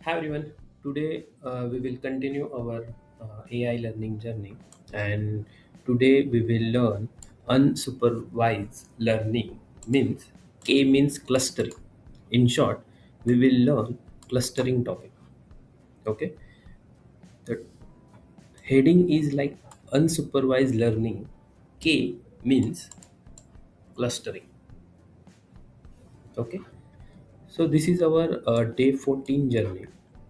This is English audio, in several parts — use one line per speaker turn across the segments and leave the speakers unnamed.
Hi everyone. Today we will continue our AI learning journey, and today we will learn unsupervised learning means K means clustering. In short, we will learn clustering topic. Okay, the heading is like unsupervised learning. K means clustering. Okay, so this is our day 14 journey.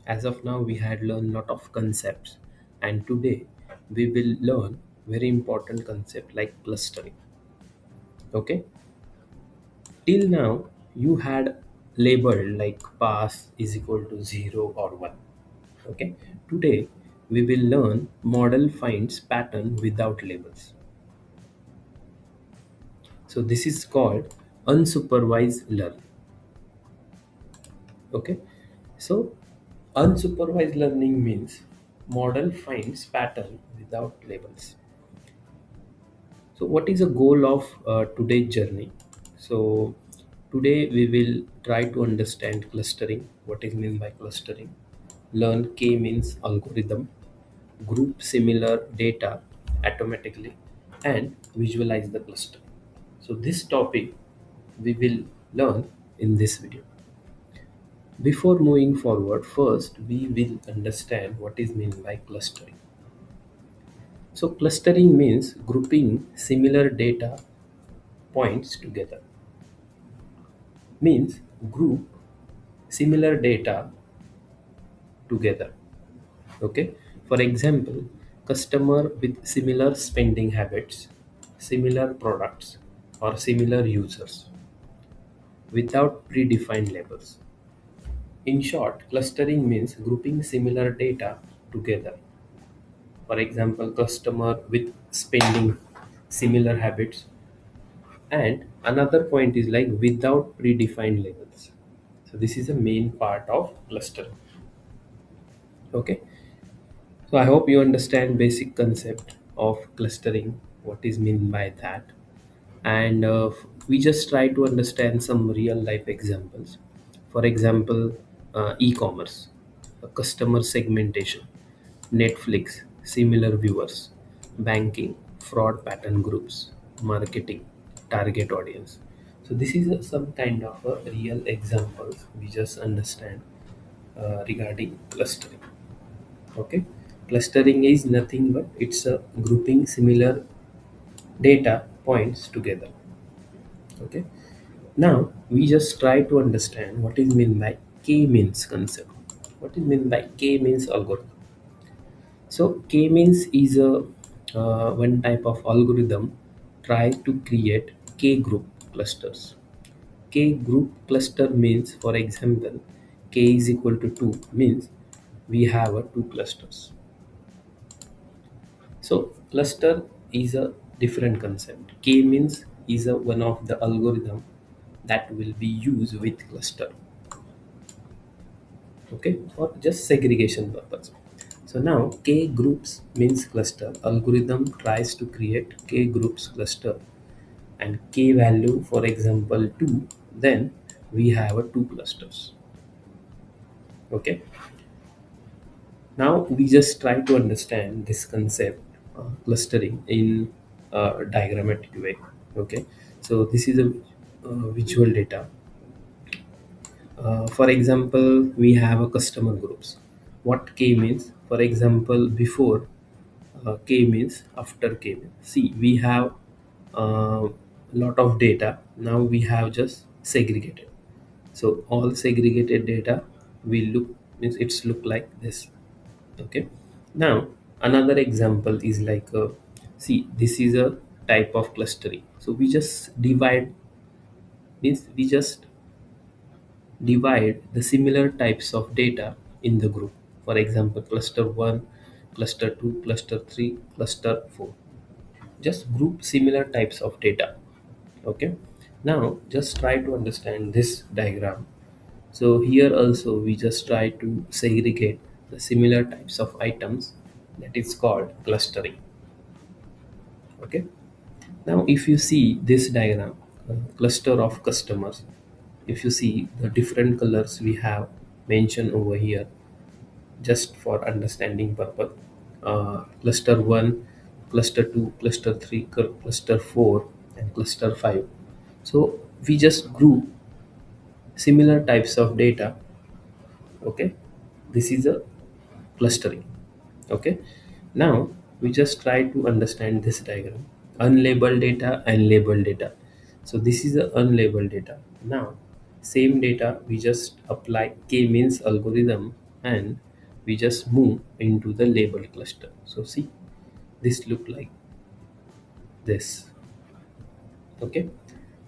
As of now, we had learned lot of concepts, and today we will learn very important concept like clustering. Okay, till now you had labeled like pass is equal to 0 or 1. Okay, today we will learn model finds pattern without labels. So this is called unsupervised learning. Okay, so unsupervised learning means model finds pattern without labels. So what is the goal of today's journey? So today we will try to understand clustering. What is meant by clustering? Learn K means algorithm, group similar data automatically, and visualize the cluster. So this topic we will learn in this video. Before moving forward, first we will understand what is meant by clustering. So clustering means grouping similar data points together. Means group similar data together. Okay. For example, customer with similar spending habits, similar products, or similar users without predefined labels. In short, clustering means grouping similar data together. For example, customer with spending similar habits, and another point is like without predefined labels. So this is a main part of cluster. Okay, so I hope you understand basic concept of clustering, what is meant by that. And we just try to understand some real life examples. For example, e-commerce, customer segmentation, Netflix, similar viewers, banking, fraud pattern groups, marketing, target audience. So this is some kind of a real examples we just understand regarding clustering. Okay, clustering is nothing but it's a grouping similar data points together. Okay, now we just try to understand what is meant by k-means concept. What is meant by k-means algorithm? So k-means is a one type of algorithm try to create k group clusters. K group cluster means, for example, k is equal to 2 means we have a two clusters. So cluster is a different concept. K means is a one of the algorithm that will be used with cluster. Okay, for just segregation purpose. So now K groups means cluster. Algorithm tries to create K groups cluster and K value, for example, 2, then we have a two clusters. Okay. Now we just try to understand this concept clustering in a diagrammatic way. Okay, so this is a visual data. For example, we have a customer groups. What K means? For example, before K means after K means. See, we have a lot of data. Now we have just segregated. So all segregated data will look means it's look like this. Okay, now another example is like see, this is a type of clustering. So we just divide means we just divide the similar types of data in the group. For example, cluster 1, cluster 2, cluster 3, cluster 4. Just group similar types of data. Okay, now just try to understand this diagram. So here also we just try to segregate the similar types of items, that is called clustering. Okay, now if you see this diagram, cluster of customers, if you see the different colors we have mentioned over here, just for understanding purpose. Cluster 1, cluster 2, cluster 3, cluster 4, and cluster 5. So we just group similar types of data. Okay, this is a clustering. Okay, now we just try to understand this diagram: unlabeled data and labeled data. So this is the unlabeled data. Now same data we just apply k-means algorithm, and we just move into the labeled cluster. So see, this look like this. Okay,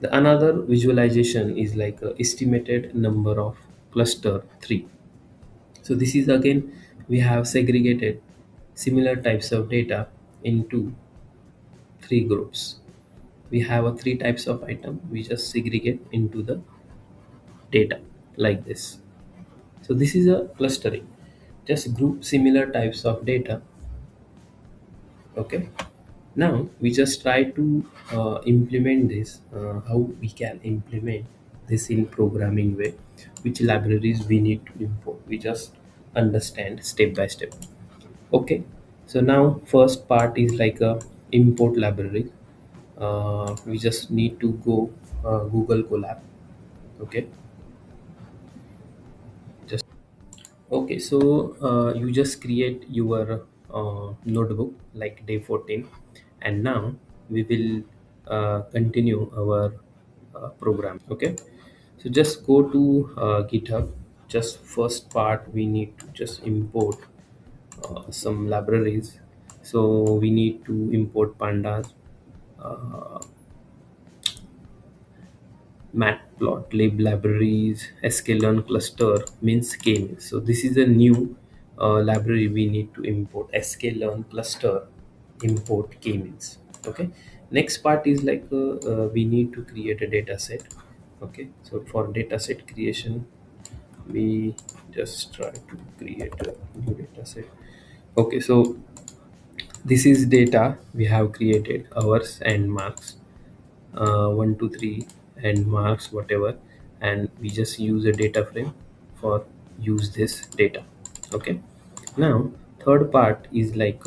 the another visualization is like a estimated number of cluster 3. So this is again, we have segregated similar types of data into three groups. We have a three types of item. We just segregate into the data like this. So this is a clustering. Just group similar types of data. Okay. Now we just try to implement this. How we can implement this in programming way? Which libraries we need to import? We just understand step by step. Okay, so now first part is like a import library. We just need to go Google Colab. Okay, just okay. So you just create your notebook like Day-14, and now we will continue our program. Okay, so just go to GitHub. Just first part we need to just import some libraries. So we need to import pandas, uh, matplotlib libraries, sklearn cluster means k-means. So this is a new library we need to import: sklearn cluster import k-means. Okay, next part is like we need to create a data set. Okay, so for data set creation we just try to create a new data set. Okay, so this is data we have created: hours and marks, 1 2 3 and marks whatever, and we just use a data frame for use this data. Okay, now third part is like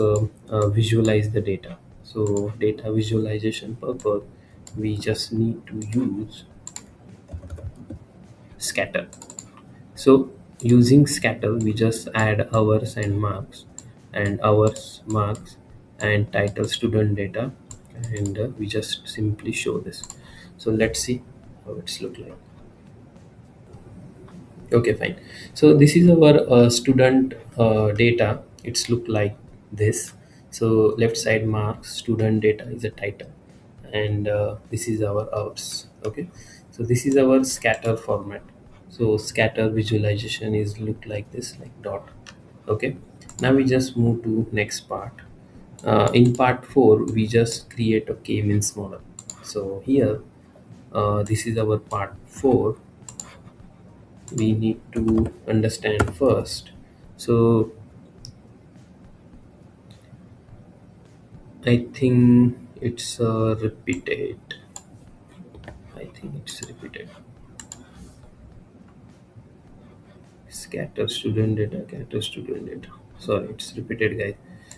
visualize the data. So data visualization purpose, we just need to use scatter. So using scatter, we just add hours and marks, and hours, marks, and title student data, and we just simply show this. So let's see how it's look like. Okay, fine. So this is our student data. It's look like this. So left side marks, student data is a title, and this is our hours. Okay, so this is our scatter format. So scatter visualization is look like this, like dot. Okay, now we just move to next part. In part 4 we just create a k-means model. So here this is our part 4. We need to understand first. So I think it's repeated. I think it's repeated. Scatter student data, scatter student data. Sorry, it's repeated, guys.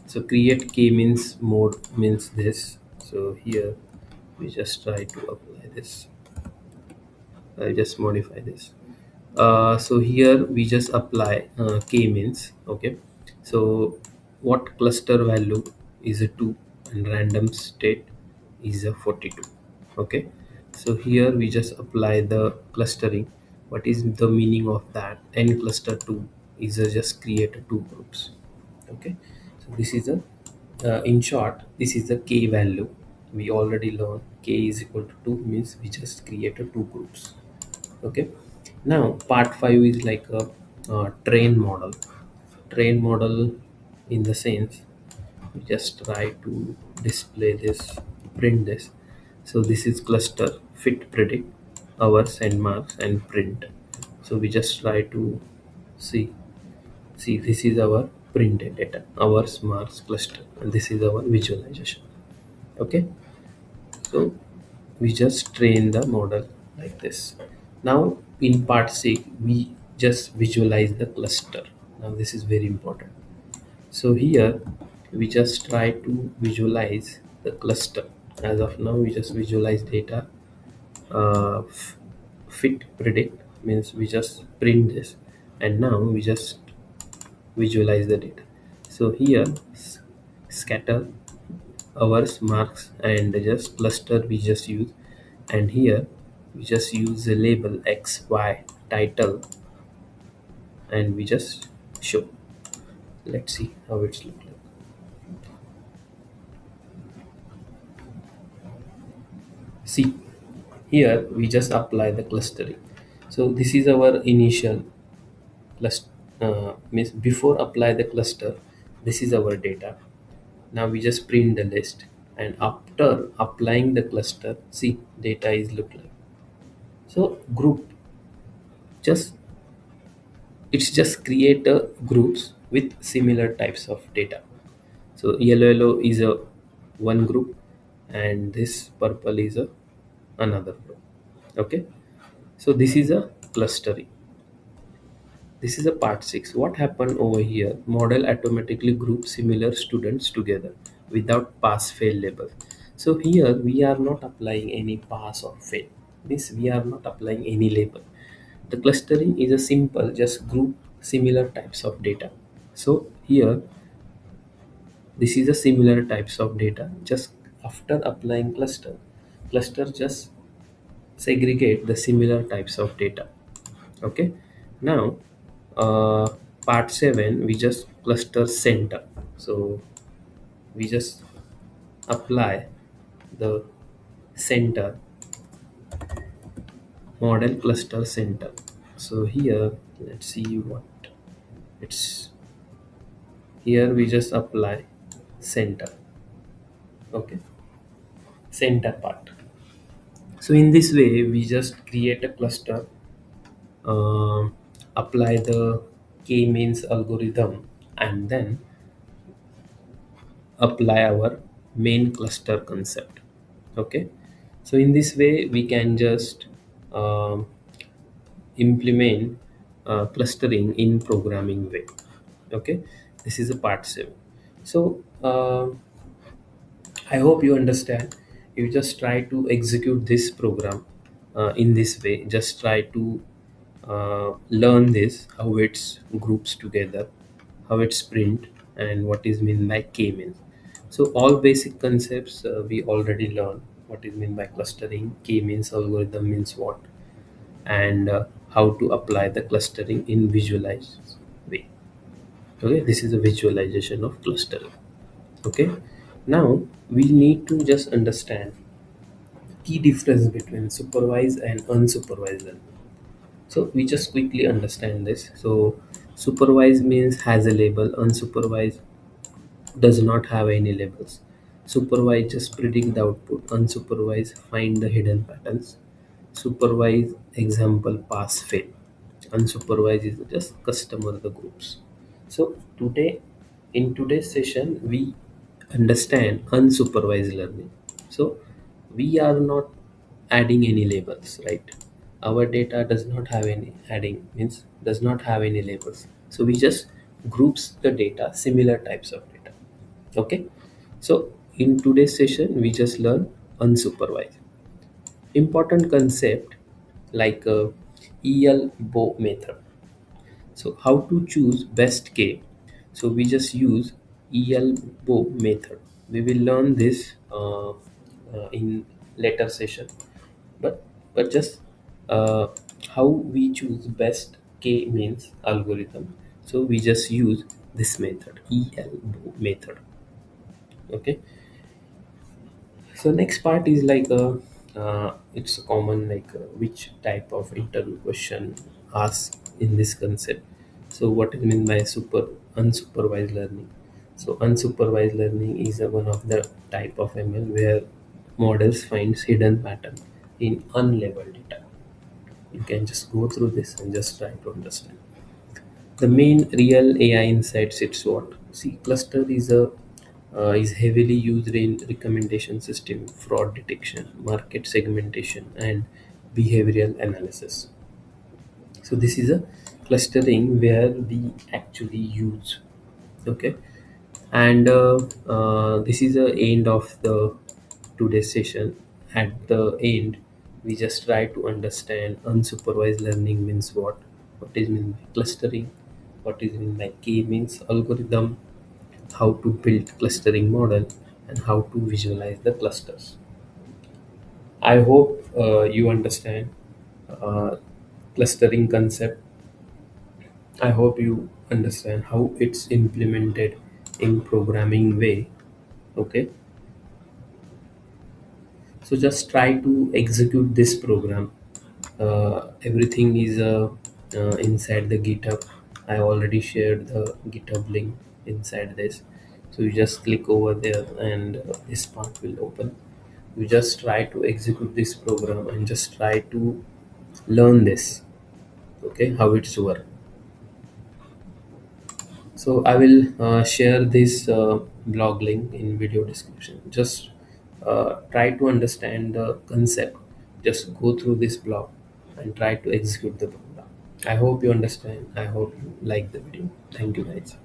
So create k means mode means this. So here we just try to apply this. I just modify this. So here we just apply k-means. Okay, so what cluster value is a 2 and random state is a 42. Okay, so here we just apply the clustering. What is the meaning of that? N cluster 2 is just create two groups. Okay, so this is a in short, this is the k value. We already learned k is equal to 2 means we just create a two groups. Okay, now part 5 is like a, train model. Train model in the sense we just try to display this, print this. So this is cluster fit predict hours and marks and print. So we just try to see this is our printed data, hours, marks, cluster, and this is our visualization. Okay, so we just train the model like this. Now in part 6 we just visualize the cluster. Now this is very important. So here we just try to visualize the cluster. As of now, we just visualize data. Fit predict means we just print this, and now we just visualize the data. So here scatter hours, marks, and just cluster we just use, and here we just use the label x y title, and we just show. Let's see how it's look like. See, here we just apply the clustering. So this is our initial cluster, means before apply the cluster, this is our data. Now we just print the list, and after applying the cluster, see data is look like. So group, just it's just create a groups with similar types of data. So yellow is a one group, and this purple is a another group. Okay, so this is a clustering. This is a part 6. What happened over here? Model automatically groups similar students together without pass fail labels. So here we are not applying any pass or fail. Means we are not applying any label. The clustering is a simple just group similar types of data. So here this is a similar types of data. Just after applying cluster just segregate the similar types of data. Okay, now uh, part 7 we just cluster center. So we just apply the center model cluster center. So here let's see what it's. Here we just apply center. Okay, center part. So in this way we just create a cluster, apply the k-means algorithm, and then apply our main cluster concept. Okay, so in this way we can just um, implement clustering in programming way. Okay, this is a part 7. So I hope you understand. You just try to execute this program in this way. Just try to learn this, how it's groups together, how it's print, and what is mean by k-means. So all basic concepts we already learned. What is mean by clustering, k-means algorithm means what, and how to apply the clustering in visualized way. Okay, this is a visualization of clustering. Okay, now we need to just understand key difference between supervised and unsupervised learning. So we just quickly understand this. So supervised means has a label, unsupervised does not have any labels. Supervised just predict the output, unsupervised find the hidden patterns. Supervised example pass fail. Unsupervised is just customer the groups. So today in today's session we understand unsupervised learning. So we are not adding any labels, right? Our data does not have any adding means does not have any labels. So we just groups the data, similar types of data. Okay. So in today's session we just learn unsupervised. Important concept like EL-bow method. So how to choose best K? So we just use EL-bow method. We will learn this in later session. But just uh, how we choose best K means algorithm. So we just use this method, EL-bow method. Okay. So next part is like it's common like which type of interview question asked in this concept. So what is mean by super unsupervised learning? So unsupervised learning is one of the type of ML where models finds hidden pattern in unlabeled data. You can just go through this and just try to understand. The main real AI insights it's what. See, cluster is heavily used in recommendation system, fraud detection, market segmentation, and behavioral analysis. So this is a clustering where we actually use. Okay, and this is the end of the today's session. At the end, we just try to understand unsupervised learning means what is mean by clustering, what is mean by k means algorithm, how to build clustering model, and how to visualize the clusters. I hope you understand uh, clustering concept. I hope you understand how it's implemented in programming way. Okay, so just try to execute this program. Everything is inside the GitHub. I already shared the GitHub link inside this. So you just click over there and this part will open. You just try to execute this program and just try to learn this. Okay, how it's work. So I will share this blog link in video description. Just try to understand the concept. Just go through this blog and try to execute the program. I hope you understand. I hope you like the video. Thank you guys.